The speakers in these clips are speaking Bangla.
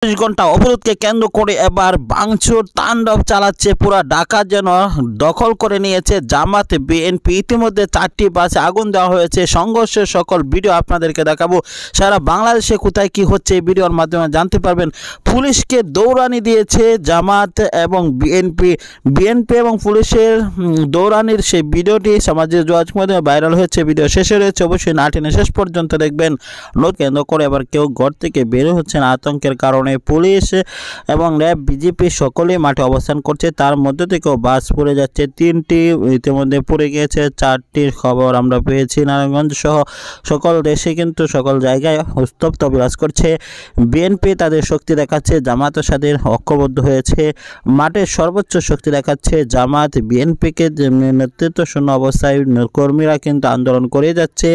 ঘন্টা অবরোধকে কেন্দ্র করে এবার ভাঙচুর তাণ্ডব চালাচ্ছে। পুরা ঢাকা যেন দখল করে নিয়েছে জামাত বিএনপি। ইতিমধ্যে 4টি বাসে আগুন দেওয়া হয়েছে। সংঘর্ষের সকল ভিডিও আপনাদেরকে দেখাবো। সারা বাংলাদেশে কোথায় কি হচ্ছে এই ভিডিওর মাধ্যমে জানতে পারবেন। পুলিশকে দৌড়ানি দিয়েছে জামাত এবং বিএনপি এবং পুলিশের দৌড়ানির সেই ভিডিওটি সমাজের যোগাযোগ মাধ্যমে ভাইরাল হয়েছে। ভিডিও শেষে রয়েছে, অবশ্যই না টেনে শেষ পর্যন্ত দেখবেন। কেন্দ্র করে এবার কেউ ঘর থেকে বের হচ্ছে না আতঙ্কের কারণে। পুলিশ এবং র্যাব বিজেপি সকলেই মাঠে অবস্থান করছে। তার মধ্যে থেকেও বাস পড়ে যাচ্ছে। 3টি ইতিমধ্যে পড়ে গিয়েছে। 4টির খবর আমরা পেয়েছি। নারায়ণগঞ্জ সহ সকল দেশে কিন্তু সকল জায়গায় স্তব্ধ বিরাজ করছে। বিএনপি তাদের শক্তি দেখাচ্ছে, জামাতের সাথে ঐক্যবদ্ধ হয়েছে। মাঠে সর্বোচ্চ শক্তি দেখাচ্ছে জামাত। বিএনপিকে নেতৃত্ব শূন্য অবস্থায় কর্মীরা কিন্তু আন্দোলন করে যাচ্ছে।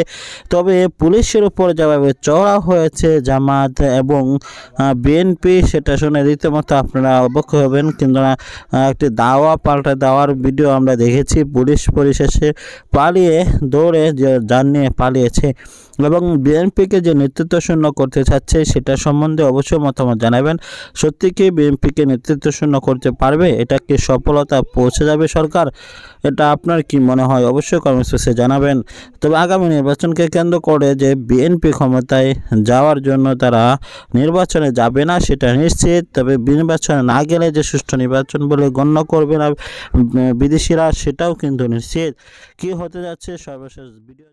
তবে পুলিশের উপর যেভাবে চড়া হয়েছে জামাত এবং বিএনপি, সেটা শুনে রীতিমতো আপনারা অবাক হবেন। কিন্তু একটি দাওয়া পাল্টা দেওয়ার ভিডিও আমরা দেখেছি। পুলিশ পরিশেষে পালিয়ে দৌড়ে যান নিয়ে পালিয়েছে এবং বিএনপিকে যে নেতৃত্ব শূন্য করতে চাচ্ছে সেটা সম্বন্ধে অবশ্যই মতামত জানাবেন। সত্যি কি বিএনপিকে নেতৃত্ব শূন্য করতে পারবে? এটা কি সফলতা পৌঁছে যাবে সরকার? এটা আপনার কি মনে হয়? অবশ্যই কমেন্ট বক্সে জানাবেন। তবে আগামী নির্বাচনকে কেন্দ্র করে যে বিএনপি ক্ষমতায় যাওয়ার জন্য তারা নির্বাচনে যাবে না সেটা নিশ্চিত। তবে নির্বাচনে না গেলে যে সুষ্ঠু নির্বাচন বলে গণ্য করবে না বিদেশিরা, সেটাও কিন্তু নিশ্চিত। কি হতে যাচ্ছে সর্বশেষ ভিডিও।